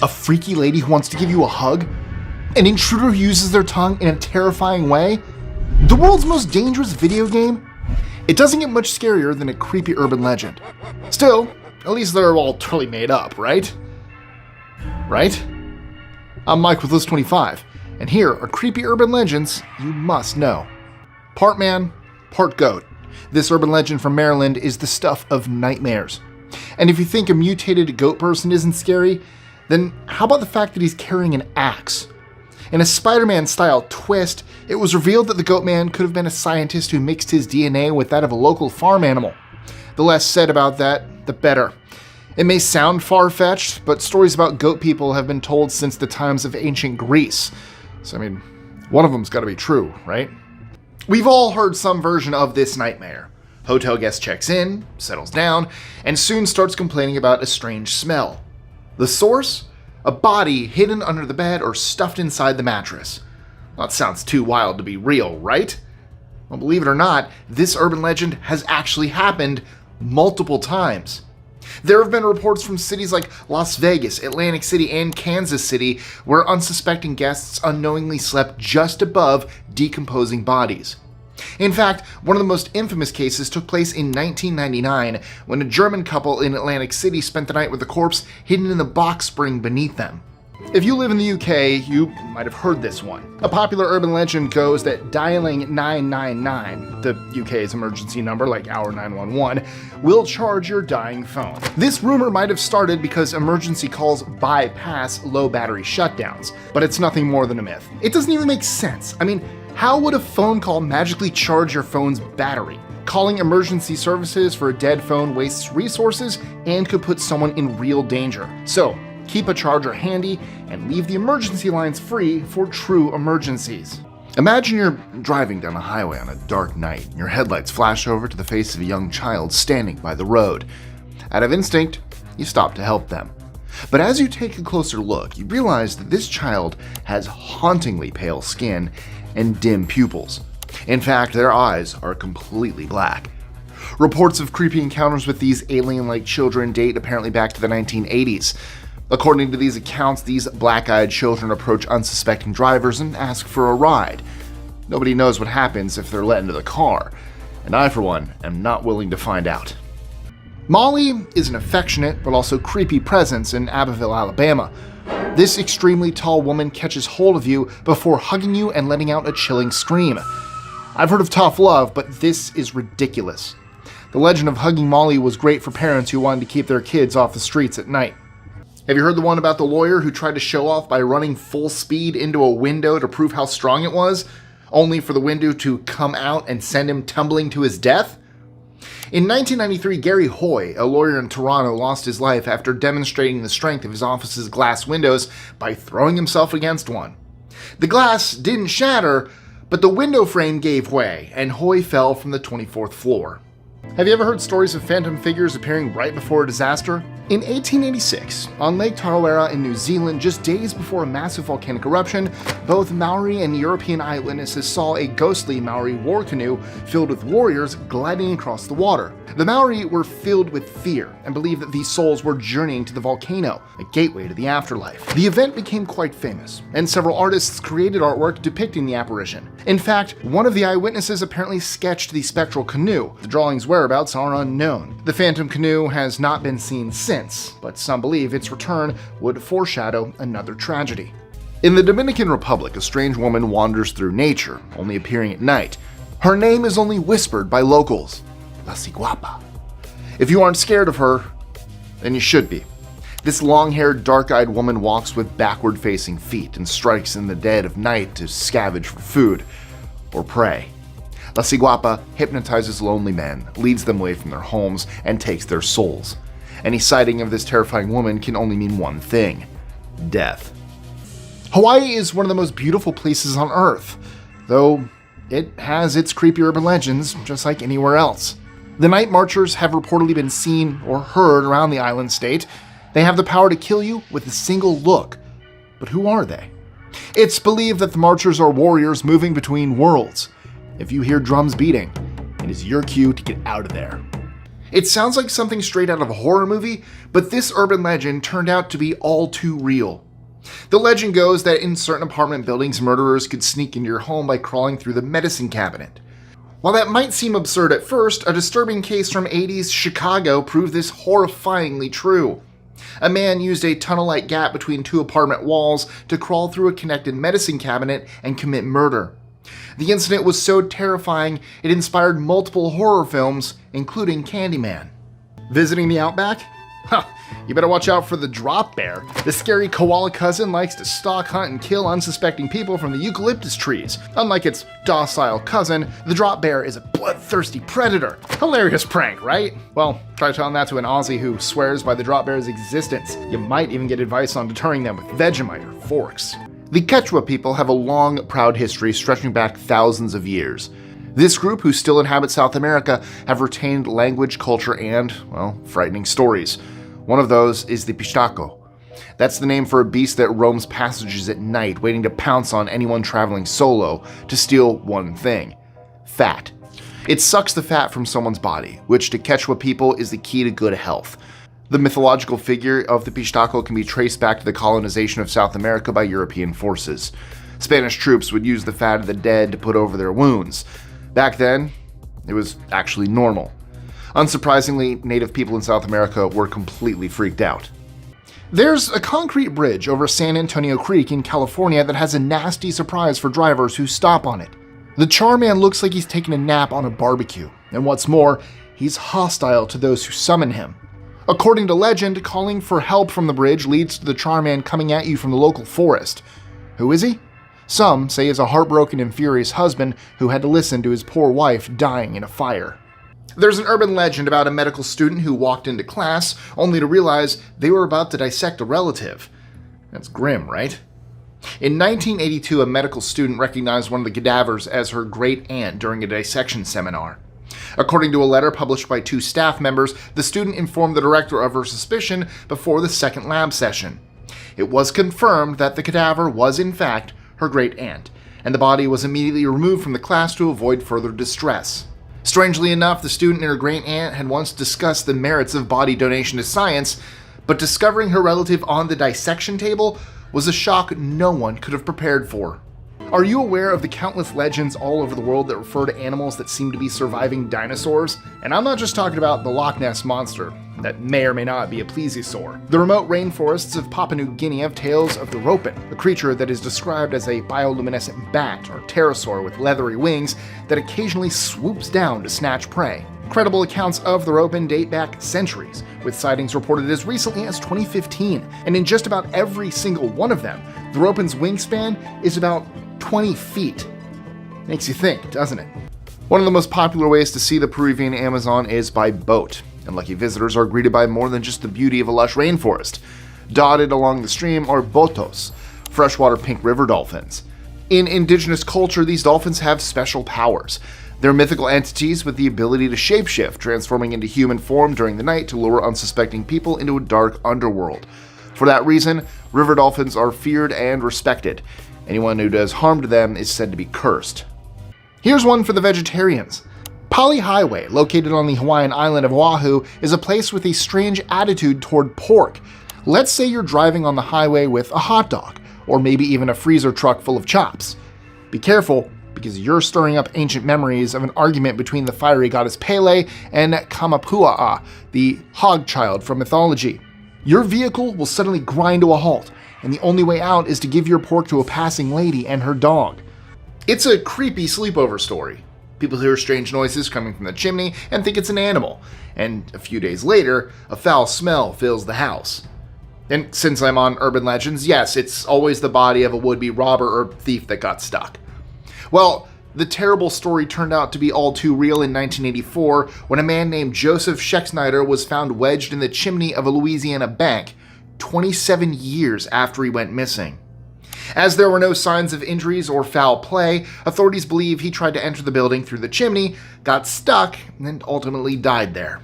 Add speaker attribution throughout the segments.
Speaker 1: A freaky lady who wants to give you a hug? An intruder who uses their tongue in a terrifying way? The world's most dangerous video game? It doesn't get much scarier than a creepy urban legend. Still, at least they're all totally made up, right? Right? I'm Mike with List25, and here are creepy urban legends you must know. Part man, part goat. This urban legend from Maryland is the stuff of nightmares. And if you think a mutated goat person isn't scary, then how about the fact that he's carrying an axe? In a Spider-Man style twist, it was revealed that the goat man could have been a scientist who mixed his DNA with that of a local farm animal. The less said about that, the better. It may sound far-fetched, but stories about goat people have been told since the times of ancient Greece. So, one of them's gotta be true, right? We've all heard some version of this nightmare. Hotel guest checks in, settles down, and soon starts complaining about a strange smell. The source? A body hidden under the bed or stuffed inside the mattress. That sounds too wild to be real, right? Well, believe it or not, this urban legend has actually happened multiple times. There have been reports from cities like Las Vegas, Atlantic City, and Kansas City where unsuspecting guests unknowingly slept just above decomposing bodies. In fact, one of the most infamous cases took place in 1999 when a German couple in Atlantic City spent the night with a corpse hidden in the box spring beneath them. If you live in the UK, you might have heard this one. A popular urban legend goes that dialing 999, the UK's emergency number like our 911, will charge your dying phone. This rumor might have started because emergency calls bypass low battery shutdowns, but it's nothing more than a myth. It doesn't even make sense. How would a phone call magically charge your phone's battery? Calling emergency services for a dead phone wastes resources and could put someone in real danger. So, keep a charger handy and leave the emergency lines free for true emergencies. Imagine you're driving down a highway on a dark night and your headlights flash over to the face of a young child standing by the road. Out of instinct, you stop to help them. But as you take a closer look, you realize that this child has hauntingly pale skin and dim pupils. In fact, their eyes are completely black. Reports of creepy encounters with these alien-like children date apparently back to the 1980s. According to these accounts, these black-eyed children approach unsuspecting drivers and ask for a ride. Nobody knows what happens if they're let into the car, and I, for one, am not willing to find out. Molly is an affectionate but also creepy presence in Abbeville, Alabama. This extremely tall woman catches hold of you before hugging you and letting out a chilling scream. I've heard of tough love, but this is ridiculous. The legend of Hugging Molly was great for parents who wanted to keep their kids off the streets at night. Have you heard the one about the lawyer who tried to show off by running full speed into a window to prove how strong it was, only for the window to come out and send him tumbling to his death? In 1993, Gary Hoy, a lawyer in Toronto, lost his life after demonstrating the strength of his office's glass windows by throwing himself against one. The glass didn't shatter, but the window frame gave way, and Hoy fell from the 24th floor. Have you ever heard stories of phantom figures appearing right before a disaster? In 1886, on Lake Tarawera in New Zealand, just days before a massive volcanic eruption, both Maori and European eyewitnesses saw a ghostly Maori war canoe filled with warriors gliding across the water. The Maori were filled with fear and believed that these souls were journeying to the volcano, a gateway to the afterlife. The event became quite famous, and several artists created artwork depicting the apparition. In fact, one of the eyewitnesses apparently sketched the spectral canoe. The drawing's whereabouts are unknown. The phantom canoe has not been seen since, but some believe its return would foreshadow another tragedy. In the Dominican Republic, a strange woman wanders through nature, only appearing at night. Her name is only whispered by locals, La Ciguapa. If you aren't scared of her, then you should be. This long-haired, dark-eyed woman walks with backward-facing feet and strikes in the dead of night to scavenge for food or prey. La Ciguapa hypnotizes lonely men, leads them away from their homes, and takes their souls. Any sighting of this terrifying woman can only mean one thing: death. Hawaii is one of the most beautiful places on Earth, though it has its creepy urban legends just like anywhere else. The night marchers have reportedly been seen or heard around the island state. They have the power to kill you with a single look. But who are they? It's believed that the marchers are warriors moving between worlds. If you hear drums beating, it is your cue to get out of there. It sounds like something straight out of a horror movie, but this urban legend turned out to be all too real. The legend goes that in certain apartment buildings, murderers could sneak into your home by crawling through the medicine cabinet. While that might seem absurd at first, a disturbing case from 80s Chicago proved this horrifyingly true. A man used a tunnel-like gap between two apartment walls to crawl through a connected medicine cabinet and commit murder. The incident was so terrifying, it inspired multiple horror films, including Candyman. Visiting the Outback? Huh, you better watch out for the drop bear. The scary koala cousin likes to stalk, hunt, and kill unsuspecting people from the eucalyptus trees. Unlike its docile cousin, the drop bear is a bloodthirsty predator. Hilarious prank, right? Well, try telling that to an Aussie who swears by the drop bear's existence. You might even get advice on deterring them with Vegemite or forks. The Quechua people have a long, proud history stretching back thousands of years. This group, who still inhabit South America, have retained language, culture, and, well, frightening stories. One of those is the Pistaco. That's the name for a beast that roams passages at night, waiting to pounce on anyone traveling solo to steal one thing: fat. It sucks the fat from someone's body, which to Quechua people is the key to good health. The mythological figure of the Pistaco can be traced back to the colonization of South America by European forces. Spanish troops would use the fat of the dead to put over their wounds. Back then, it was actually normal. Unsurprisingly, native people in South America were completely freaked out. There's a concrete bridge over San Antonio Creek in California that has a nasty surprise for drivers who stop on it. The Charman looks like he's taking a nap on a barbecue, and what's more, he's hostile to those who summon him. According to legend, calling for help from the bridge leads to the Charman coming at you from the local forest. Who is he? Some say he's a heartbroken and furious husband who had to listen to his poor wife dying in a fire. There's an urban legend about a medical student who walked into class only to realize they were about to dissect a relative. That's grim, right? In 1982, a medical student recognized one of the cadavers as her great-aunt during a dissection seminar. According to a letter published by two staff members, the student informed the director of her suspicion before the second lab session. It was confirmed that the cadaver was, in fact, her great-aunt, and the body was immediately removed from the class to avoid further distress. Strangely enough, the student and her great-aunt had once discussed the merits of body donation to science, but discovering her relative on the dissection table was a shock no one could have prepared for. Are you aware of the countless legends all over the world that refer to animals that seem to be surviving dinosaurs? And I'm not just talking about the Loch Ness Monster, that may or may not be a plesiosaur. The remote rainforests of Papua New Guinea have tales of the ropen, a creature that is described as a bioluminescent bat or pterosaur with leathery wings that occasionally swoops down to snatch prey. Credible accounts of the ropen date back centuries, with sightings reported as recently as 2015, and in just about every single one of them, the ropen's wingspan is about 20 feet. Makes you think, doesn't it? One of the most popular ways to see the Peruvian Amazon is by boat, and lucky visitors are greeted by more than just the beauty of a lush rainforest. Dotted along the stream are botos, freshwater pink river dolphins. In indigenous culture, these dolphins have special powers. They're mythical entities with the ability to shapeshift, transforming into human form during the night to lure unsuspecting people into a dark underworld. For that reason, river dolphins are feared and respected. Anyone who does harm to them is said to be cursed. Here's one for the vegetarians. Pali Highway, located on the Hawaiian island of Oahu, is a place with a strange attitude toward pork. Let's say you're driving on the highway with a hot dog, or maybe even a freezer truck full of chops. Be careful, because you're stirring up ancient memories of an argument between the fiery goddess Pele and Kamapua'a, the hog child from mythology. Your vehicle will suddenly grind to a halt, and the only way out is to give your pork to a passing lady and her dog. It's a creepy sleepover story. People hear strange noises coming from the chimney and think it's an animal, and a few days later, a foul smell fills the house. And since I'm on urban legends, yes, it's always the body of a would-be robber or thief that got stuck. Well, the terrible story turned out to be all too real in 1984 when a man named Joseph Schexnayder was found wedged in the chimney of a Louisiana bank 27 years after he went missing. As there were no signs of injuries or foul play, authorities believe he tried to enter the building through the chimney, got stuck, and ultimately died there.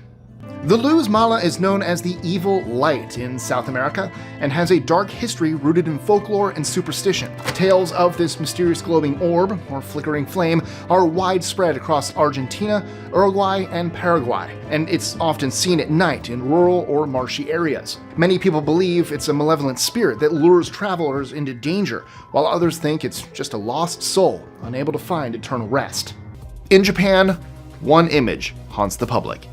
Speaker 1: The Luz Mala is known as the Evil Light in South America and has a dark history rooted in folklore and superstition. Tales of this mysterious glowing orb, or flickering flame, are widespread across Argentina, Uruguay, and Paraguay, and it's often seen at night in rural or marshy areas. Many people believe it's a malevolent spirit that lures travelers into danger, while others think it's just a lost soul, unable to find eternal rest. In Japan, one image haunts the public.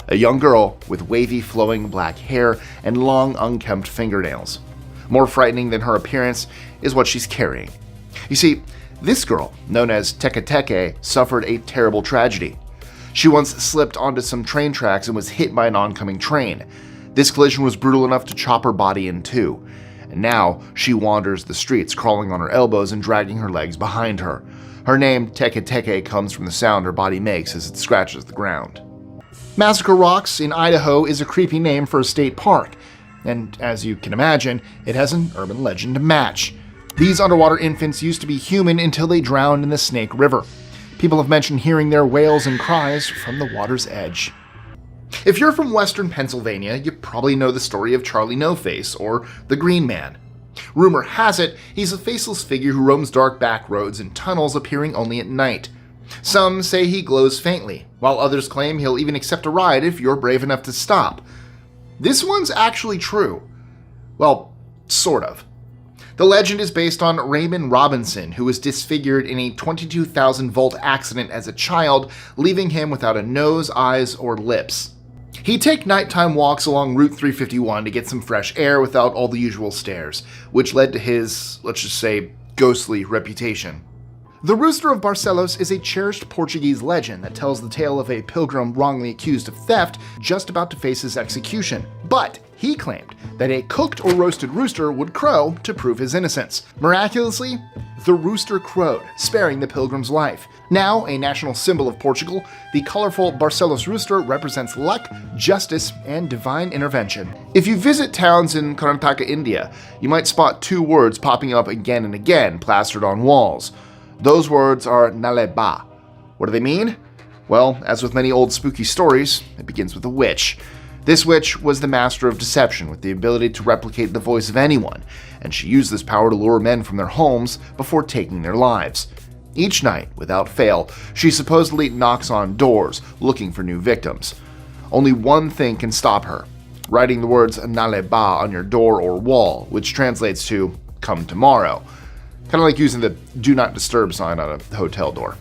Speaker 1: A young girl with wavy flowing black hair and long unkempt fingernails. More frightening than her appearance is what she's carrying. You see, this girl, known as Teke Teke, suffered a terrible tragedy. She once slipped onto some train tracks and was hit by an oncoming train. This collision was brutal enough to chop her body in two, and now she wanders the streets, crawling on her elbows and dragging her legs behind her. Her name, Teke Teke, comes from the sound her body makes as it scratches the ground. Massacre Rocks in Idaho is a creepy name for a state park, and as you can imagine, it has an urban legend to match. These underwater infants used to be human until they drowned in the Snake River. People have mentioned hearing their wails and cries from the water's edge. If you're from western Pennsylvania, you probably know the story of Charlie No Face, or the Green Man. Rumor has it, he's a faceless figure who roams dark back roads and tunnels, appearing only at night. Some say he glows faintly, while others claim he'll even accept a ride if you're brave enough to stop. This one's actually true. Well, sort of. The legend is based on Raymond Robinson, who was disfigured in a 22,000-volt accident as a child, leaving him without a nose, eyes, or lips. He'd take nighttime walks along Route 351 to get some fresh air without all the usual stares, which led to his, let's just say, ghostly reputation. The Rooster of Barcelos is a cherished Portuguese legend that tells the tale of a pilgrim wrongly accused of theft just about to face his execution. But he claimed that a cooked or roasted rooster would crow to prove his innocence. Miraculously, the rooster crowed, sparing the pilgrim's life. Now a national symbol of Portugal, the colorful Barcelos rooster represents luck, justice, and divine intervention. If you visit towns in Karnataka, India, you might spot two words popping up again and again, plastered on walls. Those words are Naleba. What do they mean? Well, as with many old spooky stories, it begins with a witch. This witch was the master of deception with the ability to replicate the voice of anyone, and she used this power to lure men from their homes before taking their lives. Each night, without fail, she supposedly knocks on doors looking for new victims. Only one thing can stop her: writing the words Naleba on your door or wall, which translates to "come tomorrow." Kind of like using the "do not disturb" sign on a hotel door.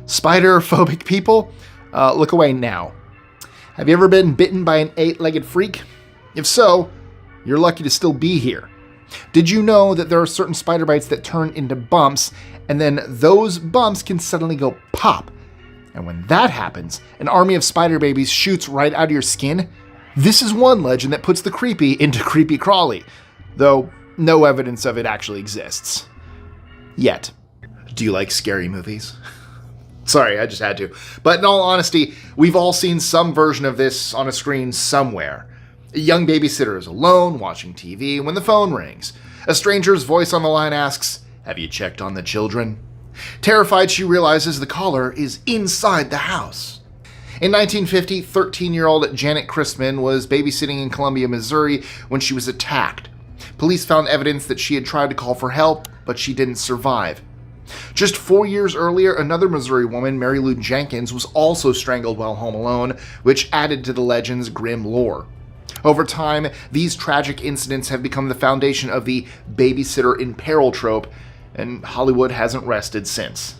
Speaker 1: Spider-phobic people? Look away now. Have you ever been bitten by an 8-legged freak? If so, you're lucky to still be here. Did you know that there are certain spider bites that turn into bumps, and then those bumps can suddenly go pop? And when that happens, an army of spider babies shoots right out of your skin? This is one legend that puts the creepy into creepy crawly, though no evidence of it actually exists. Yet. Do you like scary movies? Sorry, I just had to. But in all honesty, we've all seen some version of this on a screen somewhere. A young babysitter is alone, watching TV, when the phone rings. A stranger's voice on the line asks, "Have you checked on the children?" Terrified, she realizes the caller is inside the house. In 1950, 13-year-old Janet Christman was babysitting in Columbia, Missouri when she was attacked. Police found evidence that she had tried to call for help, but she didn't survive. Just 4 years earlier, another Missouri woman, Mary Lou Jenkins, was also strangled while home alone, which added to the legend's grim lore. Over time, these tragic incidents have become the foundation of the babysitter in peril trope, and Hollywood hasn't rested since.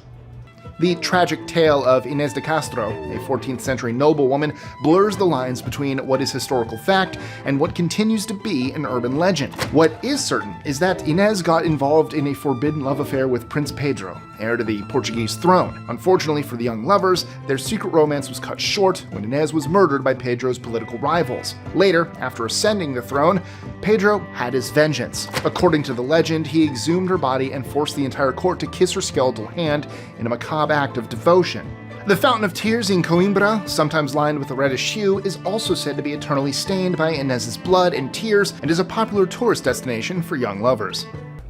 Speaker 1: The tragic tale of Inez de Castro, a 14th century noblewoman, blurs the lines between what is historical fact and what continues to be an urban legend. What is certain is that Inez got involved in a forbidden love affair with Prince Pedro, heir to the Portuguese throne. Unfortunately for the young lovers, their secret romance was cut short when Inez was murdered by Pedro's political rivals. Later, after ascending the throne, Pedro had his vengeance. According to the legend, he exhumed her body and forced the entire court to kiss her skeletal hand in a macabre act of devotion. The Fountain of Tears in Coimbra, sometimes lined with a reddish hue, is also said to be eternally stained by Inez's blood and tears and is a popular tourist destination for young lovers.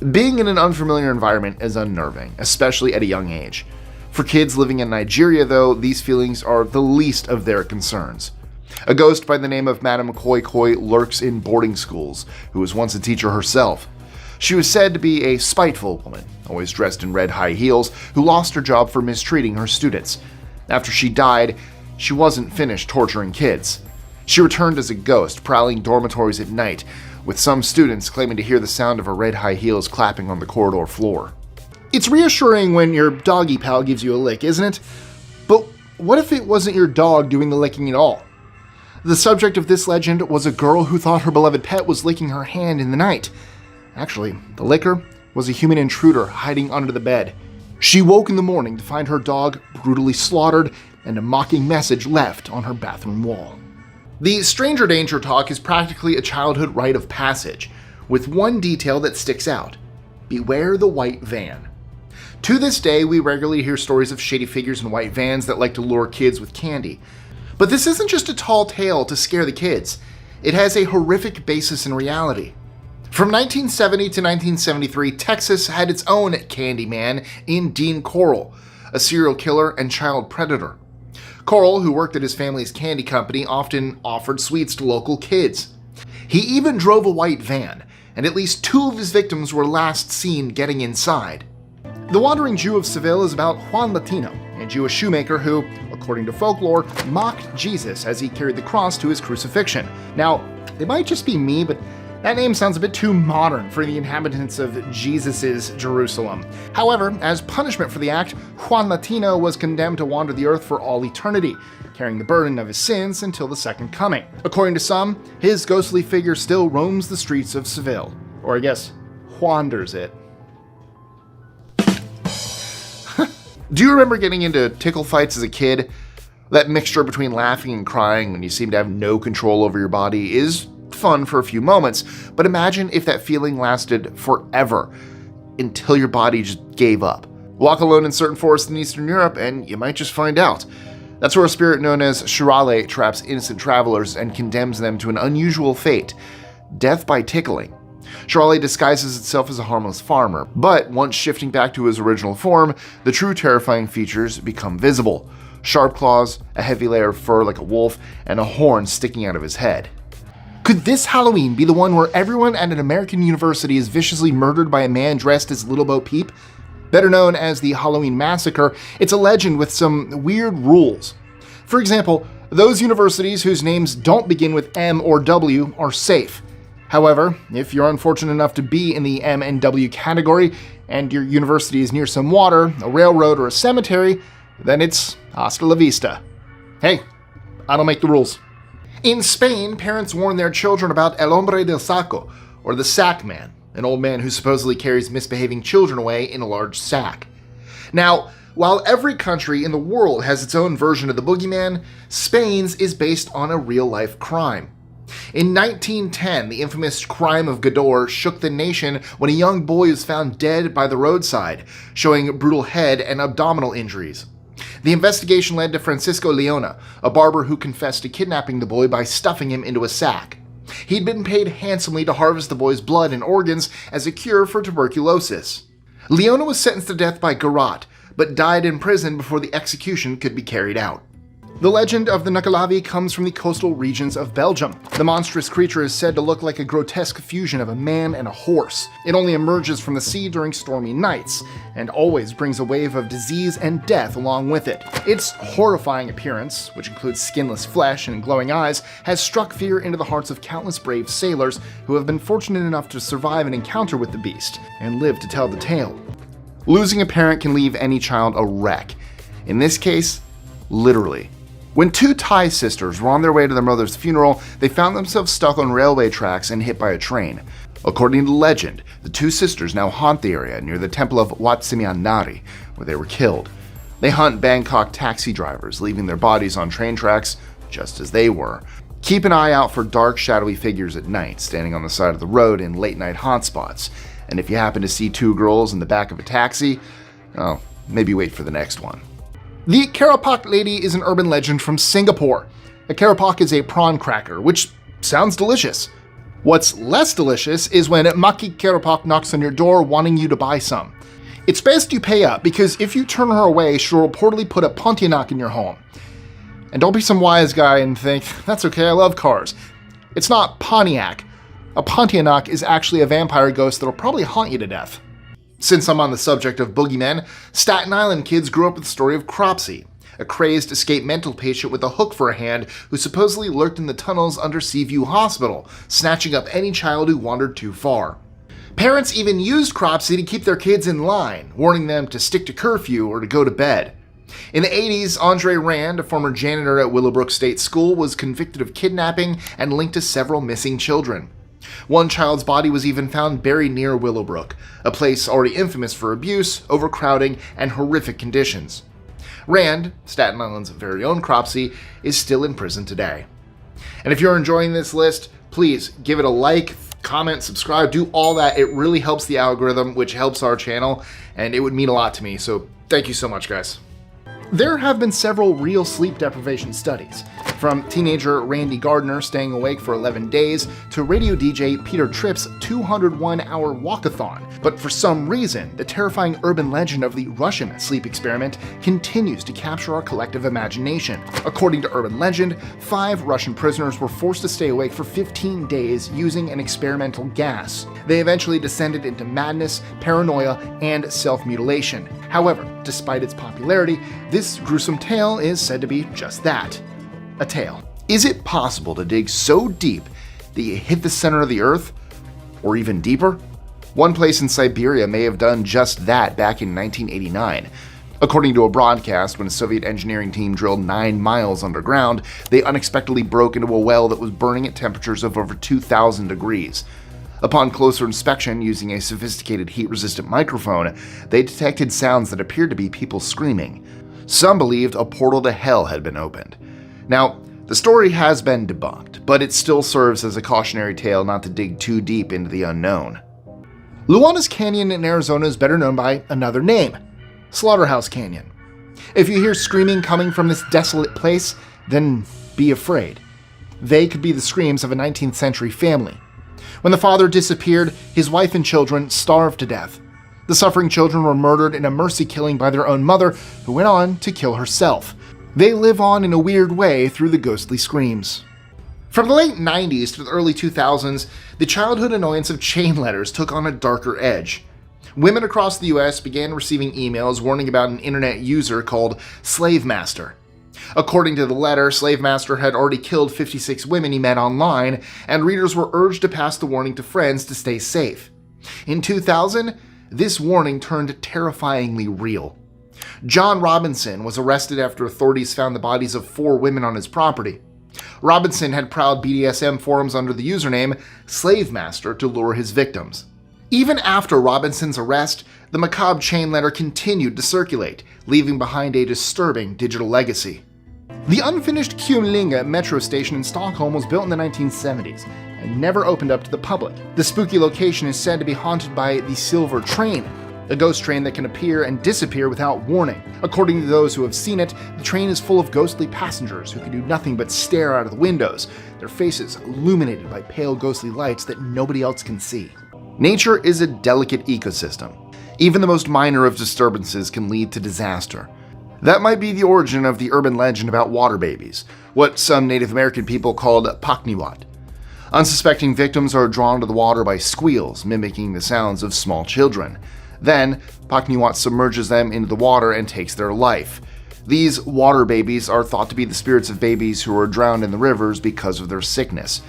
Speaker 1: Being in an unfamiliar environment is unnerving, especially at a young age. For kids living in Nigeria, though, these feelings are the least of their concerns. A ghost by the name of Madame Koi Koi lurks in boarding schools, who was once a teacher herself. She was said to be a spiteful woman, always dressed in red high heels, who lost her job for mistreating her students. After she died, she wasn't finished torturing kids. She returned as a ghost, prowling dormitories at night, with some students claiming to hear the sound of her red high heels clapping on the corridor floor. It's reassuring when your doggy pal gives you a lick, isn't it? But what if it wasn't your dog doing the licking at all? The subject of this legend was a girl who thought her beloved pet was licking her hand in the night. Actually, the licker was a human intruder hiding under the bed. She woke in the morning to find her dog brutally slaughtered and a mocking message left on her bathroom wall. The stranger danger talk is practically a childhood rite of passage, with one detail that sticks out. Beware the white van. To this day, we regularly hear stories of shady figures in white vans that like to lure kids with candy. But this isn't just a tall tale to scare the kids. It has a horrific basis in reality. From 1970 to 1973, Texas had its own Candyman in Dean Corll, a serial killer and child predator. Corll, who worked at his family's candy company, often offered sweets to local kids. He even drove a white van, and at least 2 of his victims were last seen getting inside. The Wandering Jew of Seville is about Juan Latino, a Jewish shoemaker who, according to folklore, mocked Jesus as he carried the cross to his crucifixion. Now, it might just be me, but that name sounds a bit too modern for the inhabitants of Jesus' Jerusalem. However, as punishment for the act, Juan Latino was condemned to wander the earth for all eternity, carrying the burden of his sins until the second coming. According to some, his ghostly figure still roams the streets of Seville. Or I guess, wanders it. Do you remember getting into tickle fights as a kid? That mixture between laughing and crying when you seem to have no control over your body is fun for a few moments, but imagine if that feeling lasted forever, until your body just gave up. Walk alone in certain forests in Eastern Europe and you might just find out. That's where a spirit known as Shirale traps innocent travelers and condemns them to an unusual fate, death by tickling. Shirale disguises itself as a harmless farmer, but once shifting back to his original form, the true terrifying features become visible. Sharp claws, a heavy layer of fur like a wolf, and a horn sticking out of his head. Could this Halloween be the one where everyone at an American university is viciously murdered by a man dressed as Little Bo Peep? Better known as the Halloween Massacre, it's a legend with some weird rules. For example, those universities whose names don't begin with M or W are safe. However, if you're unfortunate enough to be in the M and W category, and your university is near some water, a railroad, or a cemetery, then it's hasta la vista. Hey, I don't make the rules. In Spain, parents warn their children about El Hombre del Saco, or the Sack Man, an old man who supposedly carries misbehaving children away in a large sack. Now, while every country in the world has its own version of the boogeyman, Spain's is based on a real-life crime. In 1910, the infamous crime of Gador shook the nation when a young boy was found dead by the roadside, showing brutal head and abdominal injuries. The investigation led to Francisco Leona, a barber who confessed to kidnapping the boy by stuffing him into a sack. He'd been paid handsomely to harvest the boy's blood and organs as a cure for tuberculosis. Leona was sentenced to death by garrote, but died in prison before the execution could be carried out. The legend of the Nukahlavi comes from the coastal regions of Belgium. The monstrous creature is said to look like a grotesque fusion of a man and a horse. It only emerges from the sea during stormy nights, and always brings a wave of disease and death along with it. Its horrifying appearance, which includes skinless flesh and glowing eyes, has struck fear into the hearts of countless brave sailors who have been fortunate enough to survive an encounter with the beast, and live to tell the tale. Losing a parent can leave any child a wreck. In this case, literally. When 2 Thai sisters were on their way to their mother's funeral, they found themselves stuck on railway tracks and hit by a train. According to legend, the 2 sisters now haunt the area near the temple of Wat Simian Nari, where they were killed. They hunt Bangkok taxi drivers, leaving their bodies on train tracks just as they were. Keep an eye out for dark, shadowy figures at night, standing on the side of the road in late-night hotspots. And if you happen to see 2 girls in the back of a taxi, well, maybe wait for the next one. The Kerapak lady is an urban legend from Singapore. A Kerapak is a prawn cracker, which sounds delicious. What's less delicious is when Maki Kerapak knocks on your door wanting you to buy some. It's best you pay up, because if you turn her away, she'll reportedly put a Pontianak in your home. And don't be some wise guy and think, that's okay, I love cars. It's not Pontiac. A Pontiac is actually a vampire ghost that'll probably haunt you to death. Since I'm on the subject of boogeymen, Staten Island kids grew up with the story of Cropsey, a crazed escaped mental patient with a hook for a hand who supposedly lurked in the tunnels under Seaview Hospital, snatching up any child who wandered too far. Parents even used Cropsey to keep their kids in line, warning them to stick to curfew or to go to bed. In the 80s, Andre Rand, a former janitor at Willowbrook State School, was convicted of kidnapping and linked to several missing children. One child's body was even found buried near Willowbrook, a place already infamous for abuse, overcrowding, and horrific conditions. Rand, Staten Island's very own Cropsey, is still in prison today. And if you're enjoying this list, please give it a like, comment, subscribe, do all that. It really helps the algorithm, which helps our channel, and it would mean a lot to me, so thank you so much, guys. There have been several real sleep deprivation studies, from teenager Randy Gardner staying awake for 11 days to radio DJ Peter Tripp's 201-hour walkathon. But for some reason, the terrifying urban legend of the Russian sleep experiment continues to capture our collective imagination. According to urban legend, 5 Russian prisoners were forced to stay awake for 15 days using an experimental gas. They eventually descended into madness, paranoia, and self-mutilation. However, despite its popularity, this gruesome tale is said to be just that, a tale. Is it possible to dig so deep that you hit the center of the Earth? Or even deeper? One place in Siberia may have done just that back in 1989. According to a broadcast, when a Soviet engineering team drilled 9 miles underground, they unexpectedly broke into a well that was burning at temperatures of over 2,000 degrees. Upon closer inspection, using a sophisticated heat-resistant microphone, they detected sounds that appeared to be people screaming. Some believed a portal to hell had been opened. Now, the story has been debunked, but it still serves as a cautionary tale not to dig too deep into the unknown. Luana's Canyon in Arizona is better known by another name, Slaughterhouse Canyon. If you hear screaming coming from this desolate place, then be afraid. They could be the screams of a 19th century family. When the father disappeared, his wife and children starved to death. The suffering children were murdered in a mercy killing by their own mother, who went on to kill herself. They live on in a weird way through the ghostly screams. From the late 90s to the early 2000s, the childhood annoyance of chain letters took on a darker edge. Women across the US began receiving emails warning about an internet user called Slave Master. According to the letter, Slave Master had already killed 56 women he met online, and readers were urged to pass the warning to friends to stay safe. In 2000, this warning turned terrifyingly real. John Robinson was arrested after authorities found the bodies of 4 women on his property. Robinson had prowled BDSM forums under the username Slave Master to lure his victims. Even after Robinson's arrest, the macabre chain letter continued to circulate, leaving behind a disturbing digital legacy. The unfinished Kumlinga metro station in Stockholm was built in the 1970s and never opened up to the public. The spooky location is said to be haunted by the Silver Train, a ghost train that can appear and disappear without warning. According to those who have seen it, the train is full of ghostly passengers who can do nothing but stare out of the windows, their faces illuminated by pale ghostly lights that nobody else can see. Nature is a delicate ecosystem. Even the most minor of disturbances can lead to disaster. That might be the origin of the urban legend about water babies, what some Native American people called Pakniwat. Unsuspecting victims are drawn to the water by squeals, mimicking the sounds of small children. Then, Pakniwat submerges them into the water and takes their life. These water babies are thought to be the spirits of babies who were drowned in the rivers because of their sickness.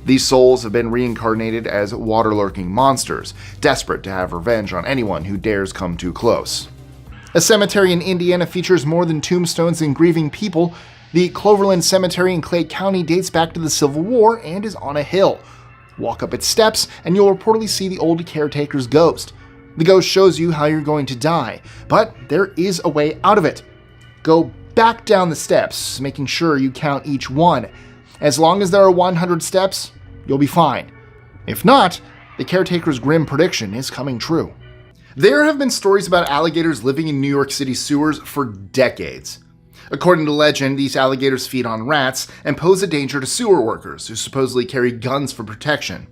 Speaker 1: These souls have been reincarnated as water-lurking monsters, desperate to have revenge on anyone who dares come too close. A cemetery in Indiana features more than tombstones and grieving people. The Cloverland Cemetery in Clay County dates back to the Civil War and is on a hill. Walk up its steps and you'll reportedly see the old caretaker's ghost. The ghost shows you how you're going to die, but there is a way out of it. Go back down the steps, making sure you count each one. As long as there are 100 steps, you'll be fine. If not, the caretaker's grim prediction is coming true. There have been stories about alligators living in New York City sewers for decades. According to legend, these alligators feed on rats and pose a danger to sewer workers who supposedly carry guns for protection.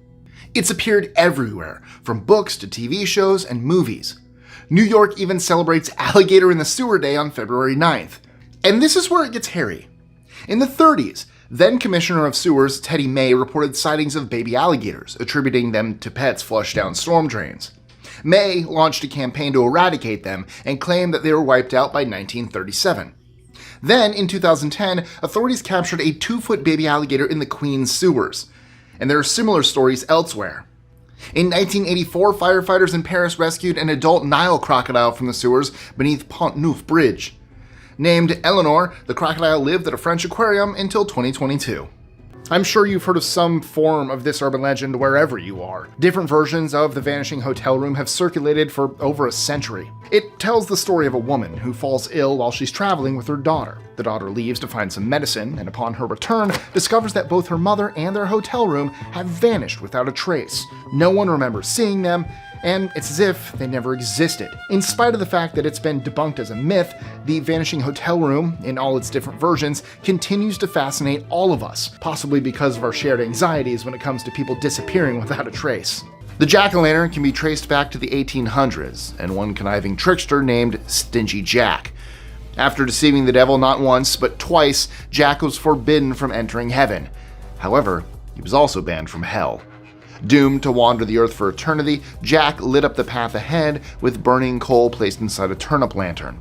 Speaker 1: It's appeared everywhere, from books to TV shows and movies. New York even celebrates Alligator in the Sewer Day on February 9th. And this is where it gets hairy. In the 30s, then Commissioner of Sewers Teddy May reported sightings of baby alligators, attributing them to pets flushed down storm drains. May launched a campaign to eradicate them and claimed that they were wiped out by 1937. Then, in 2010, authorities captured a 2-foot baby alligator in the Queens sewers, and there are similar stories elsewhere. In 1984, firefighters in Paris rescued an adult Nile crocodile from the sewers beneath Pont Neuf Bridge. Named Eleanor, the crocodile lived at a French aquarium until 2022. I'm sure you've heard of some form of this urban legend wherever you are. Different versions of the vanishing hotel room have circulated for over a century. It tells the story of a woman who falls ill while she's traveling with her daughter. The daughter leaves to find some medicine, and upon her return, discovers that both her mother and their hotel room have vanished without a trace. No one remembers seeing them, and it's as if they never existed. In spite of the fact that it's been debunked as a myth, the vanishing hotel room, in all its different versions, continues to fascinate all of us, possibly because of our shared anxieties when it comes to people disappearing without a trace. The jack-o'-lantern can be traced back to the 1800s, and one conniving trickster named Stingy Jack. After deceiving the devil not once, but twice, Jack was forbidden from entering heaven. However, he was also banned from hell. Doomed to wander the earth for eternity, Jack lit up the path ahead with burning coal placed inside a turnip lantern.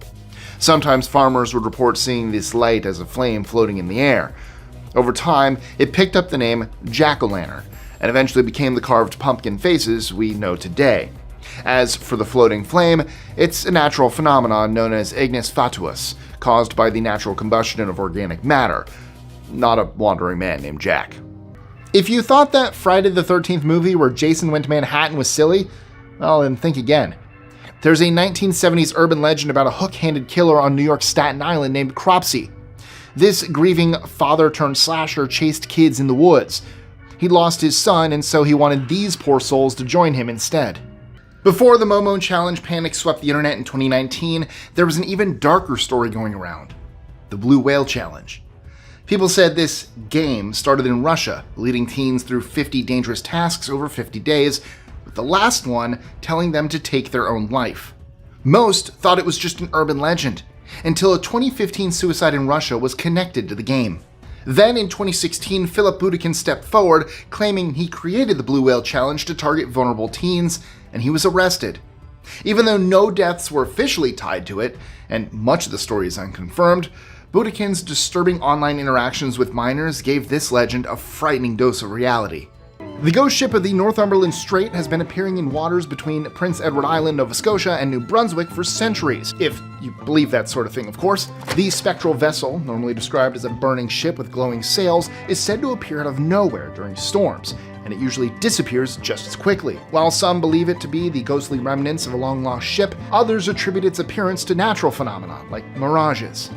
Speaker 1: Sometimes farmers would report seeing this light as a flame floating in the air. Over time, it picked up the name jack-o'-lantern, and eventually became the carved pumpkin faces we know today. As for the floating flame, it's a natural phenomenon known as ignis fatuus, caused by the natural combustion of organic matter, not a wandering man named Jack. If you thought that Friday the 13th movie where Jason went to Manhattan was silly, well, then think again. There's a 1970s urban legend about a hook-handed killer on New York's Staten Island named Cropsey. This grieving father-turned-slasher chased kids in the woods. He lost his son, and so he wanted these poor souls to join him instead. Before the Momo Challenge panic swept the internet in 2019, there was an even darker story going around: the Blue Whale Challenge. People said this game started in Russia, leading teens through 50 dangerous tasks over 50 days, with the last one telling them to take their own life. Most thought it was just an urban legend, until a 2015 suicide in Russia was connected to the game. Then in 2016, Philip Budikin stepped forward, claiming he created the Blue Whale Challenge to target vulnerable teens, and he was arrested. Even though no deaths were officially tied to it, and much of the story is unconfirmed, Budikin's disturbing online interactions with minors gave this legend a frightening dose of reality. The ghost ship of the Northumberland Strait has been appearing in waters between Prince Edward Island, Nova Scotia, and New Brunswick for centuries, if you believe that sort of thing, of course. The spectral vessel, normally described as a burning ship with glowing sails, is said to appear out of nowhere during storms, and it usually disappears just as quickly. While some believe it to be the ghostly remnants of a long-lost ship, others attribute its appearance to natural phenomena, like mirages.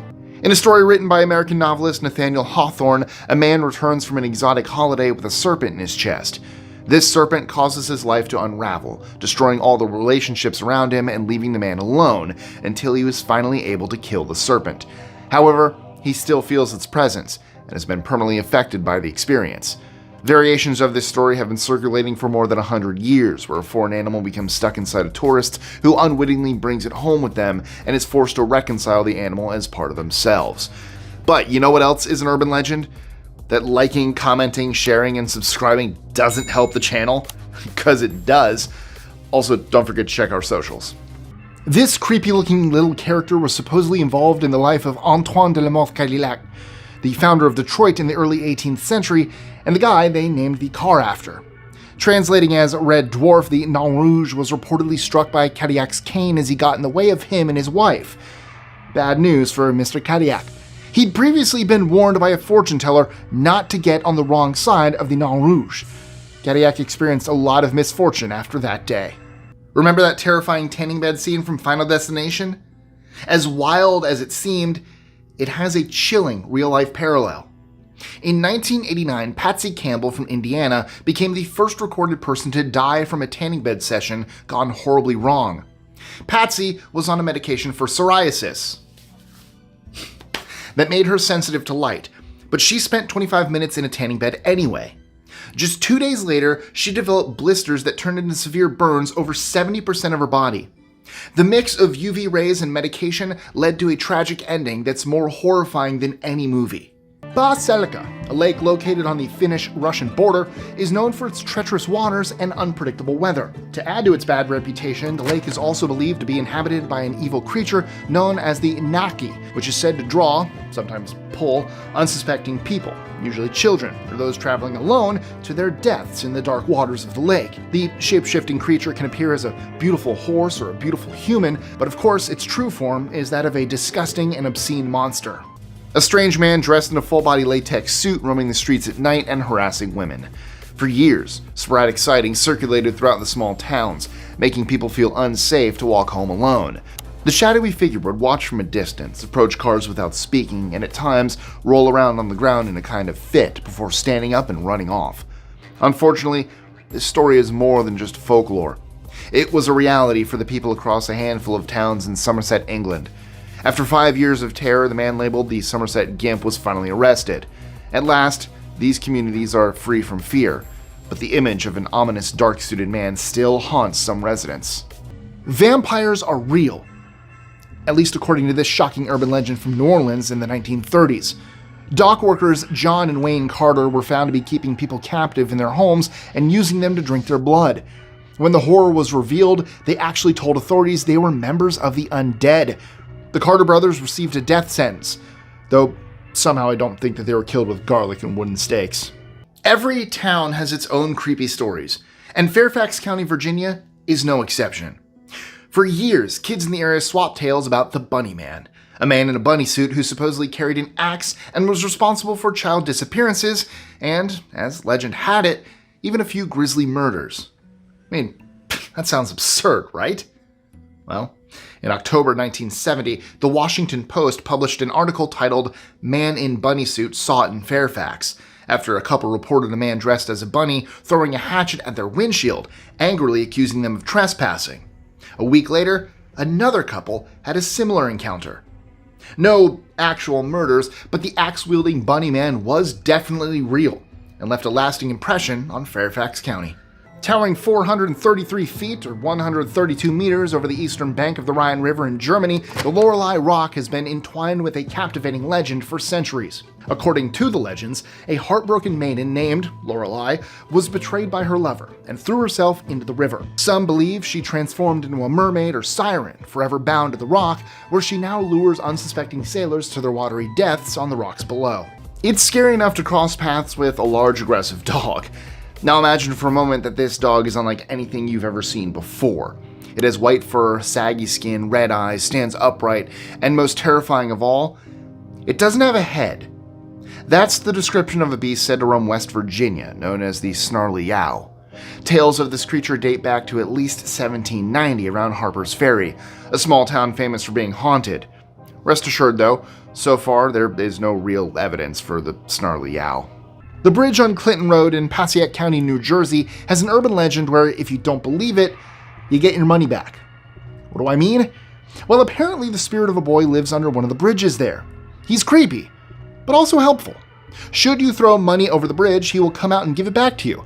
Speaker 1: In a story written by American novelist Nathaniel Hawthorne, a man returns from an exotic holiday with a serpent in his chest. This serpent causes his life to unravel, destroying all the relationships around him and leaving the man alone until he was finally able to kill the serpent. However, he still feels its presence and has been permanently affected by the experience. Variations of this story have been circulating for more than 100 years, where a foreign animal becomes stuck inside a tourist who unwittingly brings it home with them and is forced to reconcile the animal as part of themselves. But you know what else is an urban legend? That liking, commenting, sharing, and subscribing doesn't help the channel? Because it does. Also, don't forget to check our socials. This creepy-looking little character was supposedly involved in the life of Antoine de la Mothe Cadillac, the founder of Detroit in the early 18th century, and the guy they named the car after. Translating as Red Dwarf, the Nain Rouge was reportedly struck by Cadillac's cane as he got in the way of him and his wife. Bad news for Mr. Cadillac. He'd previously been warned by a fortune teller not to get on the wrong side of the Nain Rouge. Cadillac experienced a lot of misfortune after that day. Remember that terrifying tanning bed scene from Final Destination? As wild as it seemed, it has a chilling real-life parallel. In 1989, Patsy Campbell from Indiana became the first recorded person to die from a tanning bed session gone horribly wrong. Patsy was on a medication for psoriasis that made her sensitive to light, but she spent 25 minutes in a tanning bed anyway. Just 2 days later, she developed blisters that turned into severe burns over 70% of her body. The mix of UV rays and medication led to a tragic ending that's more horrifying than any movie. Baselika, a lake located on the Finnish-Russian border, is known for its treacherous waters and unpredictable weather. To add to its bad reputation, the lake is also believed to be inhabited by an evil creature known as the Naki, which is said to draw, sometimes pull, unsuspecting people, usually children or those traveling alone, to their deaths in the dark waters of the lake. The shape-shifting creature can appear as a beautiful horse or a beautiful human, but of course its true form is that of a disgusting and obscene monster. A strange man dressed in a full-body latex suit roaming the streets at night and harassing women. For years, sporadic sightings circulated throughout the small towns, making people feel unsafe to walk home alone. The shadowy figure would watch from a distance, approach cars without speaking, and at times roll around on the ground in a kind of fit before standing up and running off. Unfortunately, this story is more than just folklore. It was a reality for the people across a handful of towns in Somerset, England. After 5 years of terror, the man labeled the Somerset Gimp was finally arrested. At last, these communities are free from fear, but the image of an ominous dark-suited man still haunts some residents. Vampires are real, at least according to this shocking urban legend from New Orleans in the 1930s. Dock workers John and Wayne Carter were found to be keeping people captive in their homes and using them to drink their blood. When the horror was revealed, they actually told authorities they were members of the undead. The Carter brothers received a death sentence, though somehow I don't think that they were killed with garlic and wooden stakes. Every town has its own creepy stories, and Fairfax County, Virginia is no exception. For years, kids in the area swapped tales about the Bunny Man, a man in a bunny suit who supposedly carried an axe and was responsible for child disappearances, and, as legend had it, even a few grisly murders. I mean, that sounds absurd, right? Well, in October 1970, the Washington Post published an article titled "Man in Bunny Suit Sought in Fairfax," after a couple reported a man dressed as a bunny throwing a hatchet at their windshield, angrily accusing them of trespassing. A week later, another couple had a similar encounter. No actual murders, but the axe-wielding bunny man was definitely real and left a lasting impression on Fairfax County. Towering 433 feet or 132 meters over the eastern bank of the Rhine River in Germany, the Lorelei Rock has been entwined with a captivating legend for centuries. According to the legends, a heartbroken maiden named Lorelei was betrayed by her lover and threw herself into the river. Some believe she transformed into a mermaid or siren, forever bound to the rock, where she now lures unsuspecting sailors to their watery deaths on the rocks below. It's scary enough to cross paths with a large aggressive dog. Now imagine for a moment that this dog is unlike anything you've ever seen before. It has white fur, saggy skin, red eyes, stands upright, and most terrifying of all, it doesn't have a head. That's the description of a beast said to roam West Virginia, known as the Snarly Yow. Tales of this creature date back to at least 1790 around Harper's Ferry, a small town famous for being haunted. Rest assured though, so far there is no real evidence for the Snarly Yow. The bridge on Clinton Road in Passaic County, New Jersey, has an urban legend where if you don't believe it, you get your money back. What do I mean? Well, apparently the spirit of a boy lives under one of the bridges there. He's creepy, but also helpful. Should you throw money over the bridge, he will come out and give it back to you.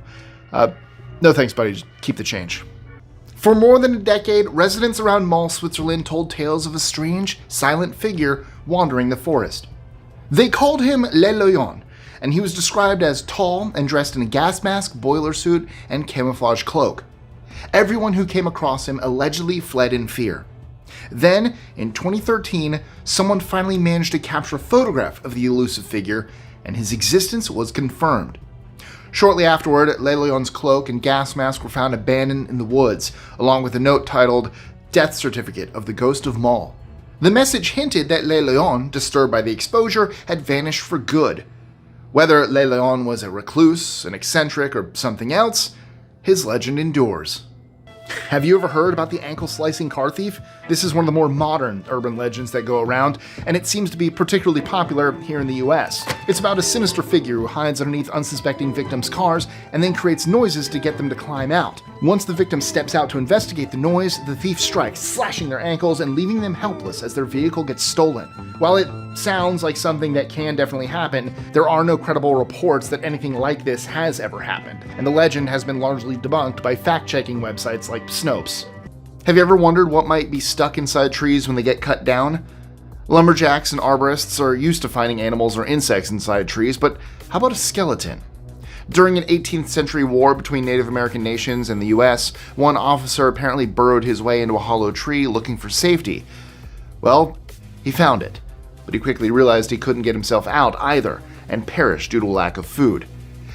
Speaker 1: No thanks, buddy, just keep the change. For more than a decade, residents around Mall, Switzerland told tales of a strange, silent figure wandering the forest. They called him Le Lion, and he was described as tall and dressed in a gas mask, boiler suit, and camouflage cloak. Everyone who came across him allegedly fled in fear. Then, in 2013, someone finally managed to capture a photograph of the elusive figure, and his existence was confirmed. Shortly afterward, Le Lion's cloak and gas mask were found abandoned in the woods, along with a note titled, "Death Certificate of the Ghost of Mall." The message hinted that Le Lion, disturbed by the exposure, had vanished for good. Whether Le Lion was a recluse, an eccentric, or something else, his legend endures. Have you ever heard about the ankle-slicing car thief? This is one of the more modern urban legends that go around, and it seems to be particularly popular here in the US. It's about a sinister figure who hides underneath unsuspecting victims' cars and then creates noises to get them to climb out. Once the victim steps out to investigate the noise, the thief strikes, slashing their ankles and leaving them helpless as their vehicle gets stolen. While it sounds like something that can definitely happen, there are no credible reports that anything like this has ever happened, and the legend has been largely debunked by fact-checking websites like Snopes. Have you ever wondered what might be stuck inside trees when they get cut down? Lumberjacks and arborists are used to finding animals or insects inside trees, but how about a skeleton? During an 18th century war between Native American nations and the US, one officer apparently burrowed his way into a hollow tree looking for safety. Well, he found it, but he quickly realized he couldn't get himself out either, and perished due to lack of food.